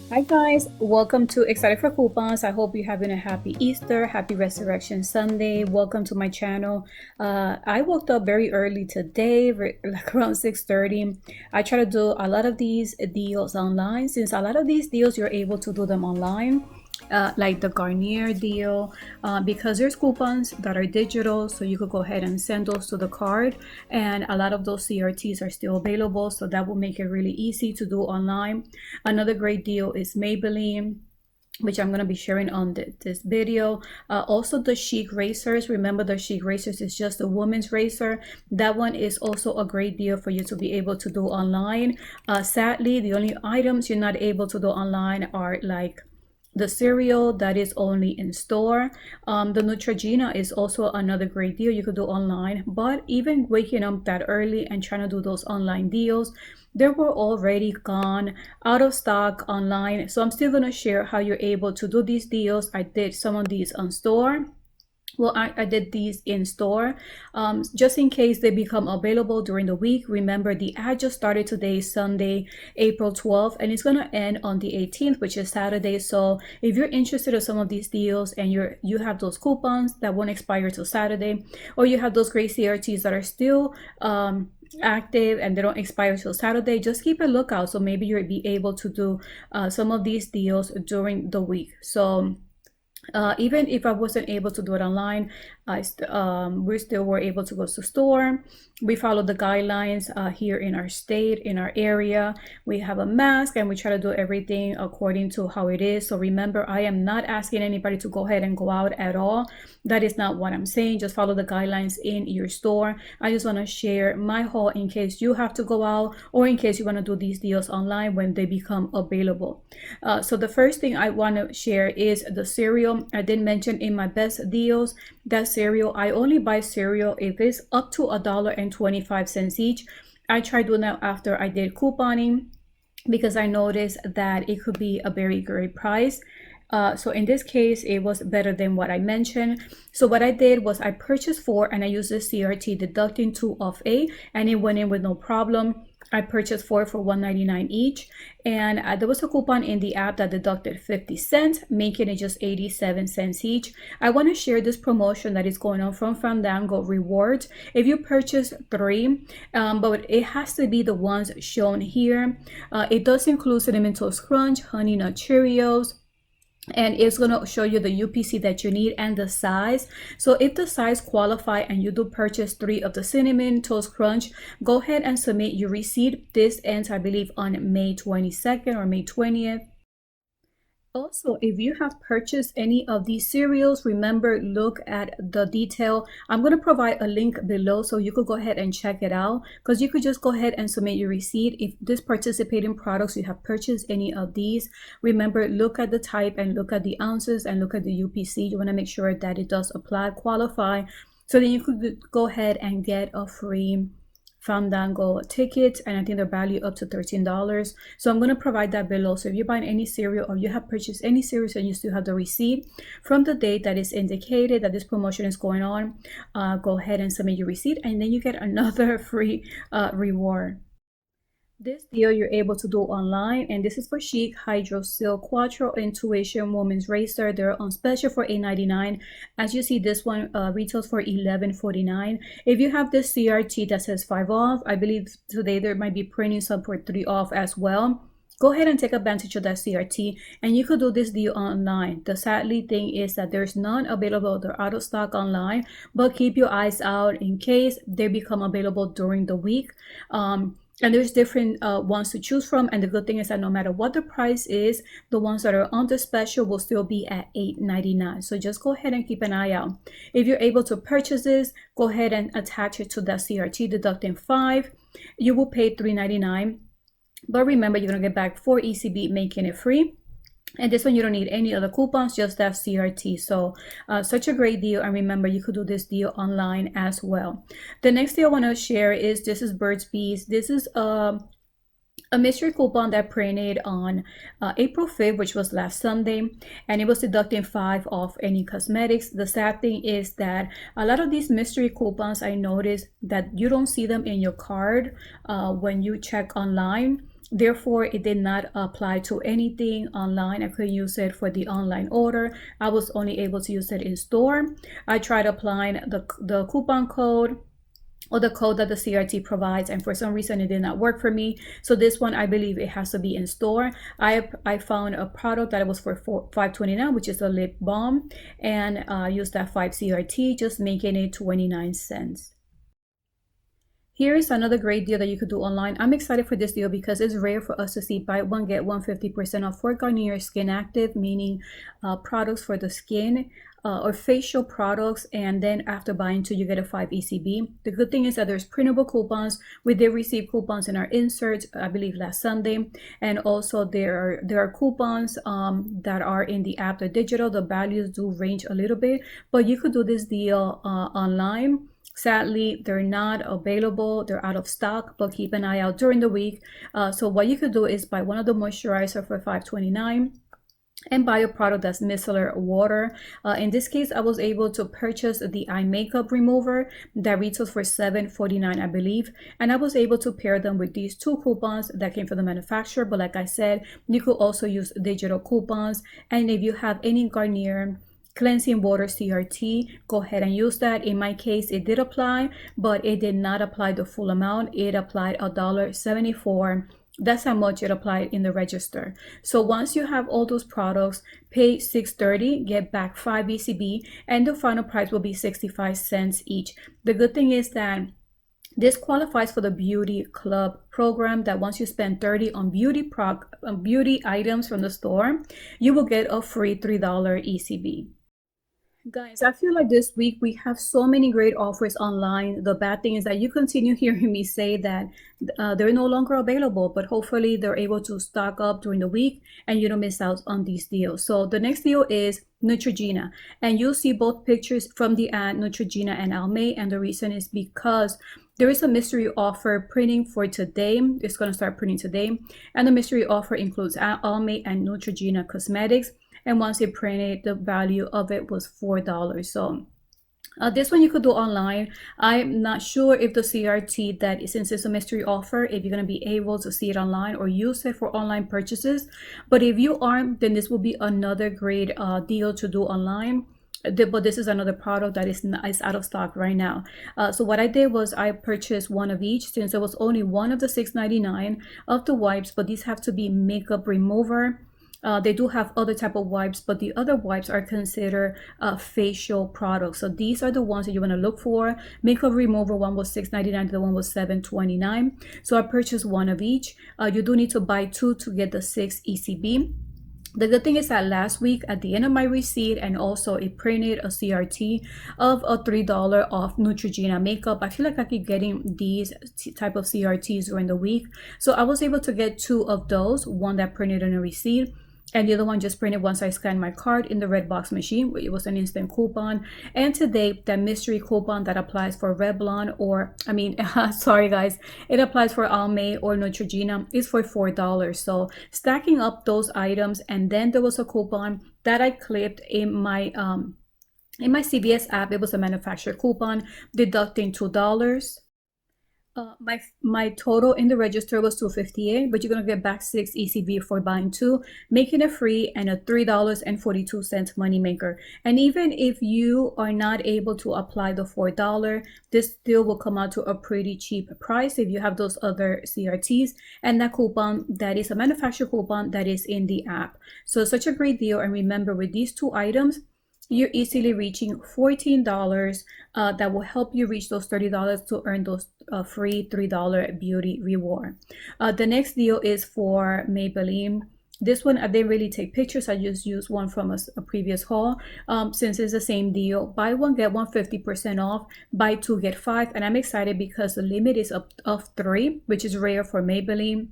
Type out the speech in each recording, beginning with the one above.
Hi guys, welcome to Excited for Coupons. I hope you're having a happy Easter, happy Resurrection Sunday. Welcome to my channel. I woke up very early today, like around 6:30. I try to do a lot of these deals online. Since a lot of these deals you're able to do them online, like the Garnier deal, because there's coupons that are digital, so you could go ahead and send those to the card, and a lot of those CRTs are still available, so that will make it really easy to do online. Another great deal is Maybelline, which I'm going to be sharing on this video. Also the Chic razors. Remember, the Chic razors is just a woman's razor. That one is also a great deal for you to be able to do online. Sadly, the only items you're not able to do online are like the cereal that is only in store. The Neutrogena is also another great deal you could do online, but even waking up that early and trying to do those online deals, they were already gone, out of stock online. So I'm still going to share how you're able to do these deals. I did some of these on store. Well, I did these in store, just in case they become available during the week. Remember, the ad just started today, Sunday, April 12th, and it's going to end on the 18th, which is Saturday. So if you're interested in some of these deals and you have those coupons that won't expire till Saturday, or you have those great CRTs that are still active and they don't expire till Saturday, just keep a lookout. So maybe you'll be able to do some of these deals during the week. So even if I wasn't able to do it online, we still were able to go to store. We follow the guidelines here in our state, in our area. We have a mask and we try to do everything according to how it is. So remember, I am not asking anybody to go ahead and go out at all. That is not what I'm saying. Just follow the guidelines in your store. I just want to share my haul in case you have to go out or in case you want to do these deals online when they become available. So the first thing I want to share is the cereal. I did mention in my best deals that cereal, I only buy cereal if it's up to $1.25 each. I tried doing that after I did couponing because I noticed that it could be a very great price. So in this case, it was better than what I mentioned. So what I did was I purchased 4 and I used the CRT deducting 2 off 8 and it went in with no problem. I purchased 4 for $1.99 each, and there was a coupon in the app that deducted 50 cents, making it just 87 cents each. I want to share this promotion that is going on from Fandango Rewards. If you purchase 3, but it has to be the ones shown here. It does include Cinnamon Toast Crunch, Honey Nut Cheerios, and it's going to show you the UPC that you need and the size. So if the size qualify and you do purchase 3 of the Cinnamon Toast Crunch, go ahead and submit your receipt. This ends, I believe, on May 22nd or May 20th. Also, if you have purchased any of these cereals, remember, look at the detail. I'm going to provide a link below so you could go ahead and check it out, because you could just go ahead and submit your receipt. If this participating products, you have purchased any of these, remember, look at the type and look at the ounces and look at the UPC. You want to make sure that it does apply, qualify, so then you could go ahead and get a free Fandango tickets, and I think they're valued up to $13. So I'm going to provide that below. So if you're buying any cereal or you have purchased any cereal and you still have the receipt from the date that is indicated that this promotion is going on, go ahead and submit your receipt, and then you get another free reward. This deal you're able to do online, and this is for Chic Hydro Seal Quattro Intuition Women's Razor. They're on special for $8.99. As you see, this one retails for $11.49. If you have this CRT that says 5 off, I believe today there might be printing some for 3 off as well. Go ahead and take advantage of that CRT, and you could do this deal online. The sadly thing is that there's none available. They're out of stock online, but keep your eyes out in case they become available during the week. And there's different ones to choose from, and the good thing is that no matter what the price is, the ones that are on the special will still be at $8.99. So just go ahead and keep an eye out. If you're able to purchase this, go ahead and attach it to the CRT, deducting 5. You will pay $3.99, but remember, you're going to get back 4 ECB, making it free. And this one, you don't need any other coupons, just that CRT. So such a great deal. And remember, you could do this deal online as well. The next deal I want to share is, this is Burt's Bees. This is a mystery coupon that printed on April 5th, which was last Sunday, and it was deducting 5 off any cosmetics. The sad thing is that a lot of these mystery coupons, I noticed that you don't see them in your card when you check online. Therefore, it did not apply to anything online. I couldn't use it for the online order. I was only able to use it in store. I tried applying the coupon code or the code that the CRT provides, and for some reason it did not work for me. So this one, I believe it has to be in store. I found a product that was for $5.29, which is a lip balm, and used that 5 CRT, just making it 29 cents. Here is another great deal that you could do online. I'm excited for this deal because it's rare for us to see buy one, get one 50% off for Garnier Skin Active, meaning products for the skin or facial products. And then after buying two, you get a 5 ECB. The good thing is that there's printable coupons. We did receive coupons in our inserts, I believe last Sunday. And also there are coupons that are in the app. The digital, the values do range a little bit, but you could do this deal online. Sadly, they're not available. They're out of stock, but keep an eye out during the week. So what you could do is buy one of the moisturizer for $5.29 and buy a product that's micellar water. In this case, I was able to purchase the eye makeup remover that retails for $7.49, I believe. And I was able to pair them with these two coupons that came from the manufacturer. But like I said, you could also use digital coupons. And if you have any Garnier cleansing water CRT, go ahead and use that. In my case, it did apply, but it did not apply the full amount. It applied $1.74. That's how much it applied in the register. So once you have all those products, pay $6.30, get back 5 ECB, and the final price will be 65 cents each. The good thing is that this qualifies for the Beauty Club program, that once you spend $30 on beauty items from the store, you will get a free $3 ECB. Guys, I feel like this week we have so many great offers online. The bad thing is that you continue hearing me say that they're no longer available, but hopefully they're able to stock up during the week and you don't miss out on these deals. So the next deal is Neutrogena, and you'll see both pictures from the ad, Neutrogena and Almay, and the reason is because there is a mystery offer printing for today. It's going to start printing today, and the mystery offer includes Almay and Neutrogena cosmetics. And once it printed, the value of it was $4. So this one you could do online. I'm not sure if the CRT, that since it's a mystery offer, if you're going to be able to see it online or use it for online purchases. But if you aren't, then this will be another great deal to do online. But this is another product that is out of stock right now. So what I did was I purchased one of each, since there was only one of the $6.99 of the wipes, but these have to be makeup remover. They do have other type of wipes, but the other wipes are considered facial products. So these are the ones that you want to look for. Makeup remover one was $6.99, the one was $7.29. So I purchased one of each. You do need to buy two to get the 6 ECB. The good thing is that last week at the end of my receipt, and also it printed a CRT of a $3 off Neutrogena makeup. I feel like I keep getting these type of CRTs during the week. So I was able to get two of those, one that printed on a receipt, and the other one just printed once I scanned my card in the red box machine. It was an instant coupon. And today, that mystery coupon that applies for Revlon, or sorry guys, it applies for Almay or Neutrogena, is for $4. So stacking up those items, and then there was a coupon that I clipped in my CVS app. It was a manufacturer coupon deducting $2. My total in the register was $2.58, but you're gonna get back 6 ECB for buying two, making it free, and a $3.42 moneymaker. And even if you are not able to apply the $4, this still will come out to a pretty cheap price if you have those other CRTs and that coupon that is a manufacturer coupon that is in the app. So such a great deal. And remember, with these two items, you're easily reaching $14 that will help you reach those $30 to earn those free $3 beauty reward. The next deal is for Maybelline. This one I didn't really take pictures. I just used one from a previous haul. Since it's the same deal, buy one get one 50% off, buy two get 5, and I'm excited because the limit is up of 3, which is rare for Maybelline.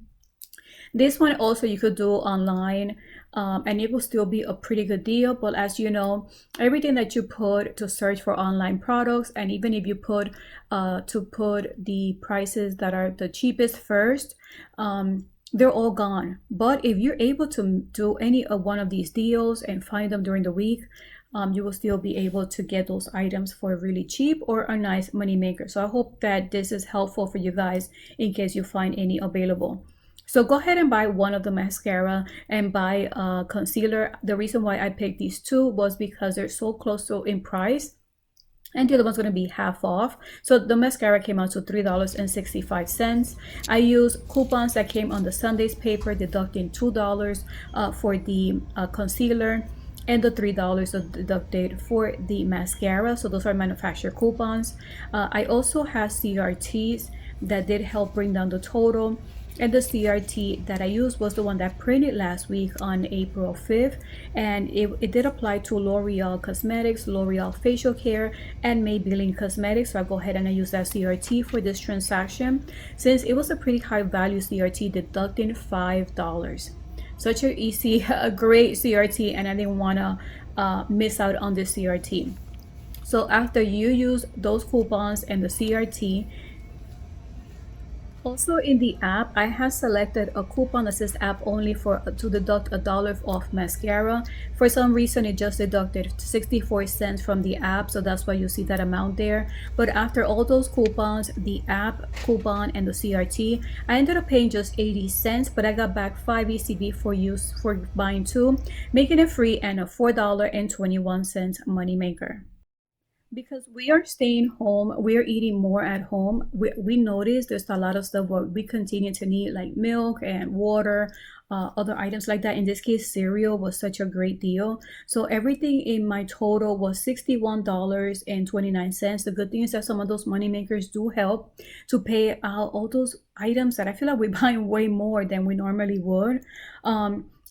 This one also you could do online, and it will still be a pretty good deal. But as you know, everything that you put to search for online products, and even if you put the prices that are the cheapest first, they're all gone. But if you're able to do any of one of these deals and find them during the week, you will still be able to get those items for really cheap or a nice money maker. So I hope that this is helpful for you guys in case you find any available. So go ahead and buy one of the mascara and buy concealer. The reason why I picked these two was because they're so close to in price, and the other one's going to be half off. So the mascara came out to $3.65. I used coupons that came on the Sunday's paper, deducting $2 for the concealer and the $3 deducted for the mascara. So those are manufacturer coupons. I also have CRTs that did help bring down the total. And the CRT that I used was the one that printed last week on April 5th. And it did apply to L'Oreal Cosmetics, L'Oreal Facial Care, and Maybelline Cosmetics. So I go ahead and I use that CRT for this transaction. Since it was a pretty high value CRT, deducting $5. Such a easy, a great CRT, and I didn't want to miss out on this CRT. So after you use those coupons and the CRT, also in the app, I have selected a coupon that says app only for to deduct $1 off mascara. For some reason, it just deducted 64 cents from the app, so that's why you see that amount there. But after all those coupons, the app coupon and the CRT, I ended up paying just 80 cents, but I got back 5 ECB for use for buying two, making it free and a $4.21 moneymaker. Because we are staying home, we are eating more at home. We notice there's a lot of stuff what we continue to need, like milk and water, other items like that. In this case, cereal was such a great deal. So everything in my total was $61.29. The good thing is that some of those money makers do help to pay out all those items that I feel like we're buying way more than we normally would.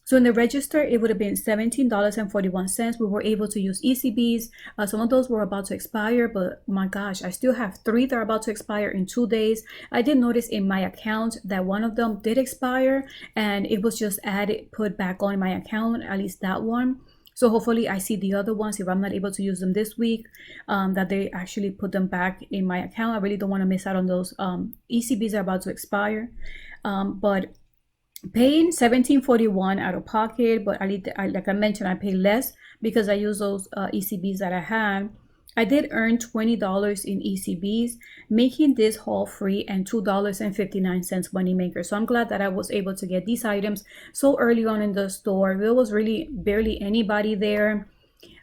So in the register, it would have been $17.41. We were able to use ECBs. Some of those were about to expire, but my gosh, I still have 3 that are about to expire in 2 days. I did notice in my account that one of them did expire, and it was just added, put back on my account, at least that one. So hopefully I see the other ones, if I'm not able to use them this week, that they actually put them back in my account. I really don't want to miss out on those. ECBs are about to expire, but paying $17.41 out of pocket, but like I mentioned, I pay less because I use those ECBs that I had. I did earn $20 in ECBs, making this haul free and $2.59 moneymaker. So I'm glad that I was able to get these items so early on in the store. There was really barely anybody there.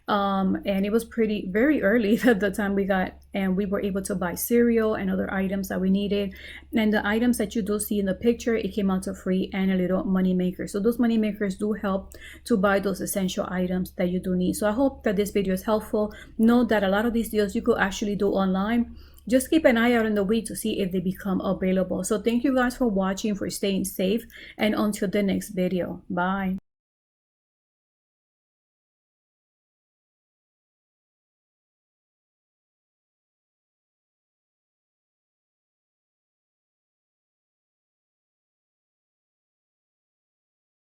And it was very early at the time we got, and we were able to buy cereal and other items that we needed. And the items that you do see in the picture, it came out to free and a little money maker. So those money makers do help to buy those essential items that you do need. So I hope that this video is helpful. Know that a lot of these deals you could actually do online. Just keep an eye out in the week to see if they become available. So thank you guys for watching, for staying safe, and until the next video. Bye.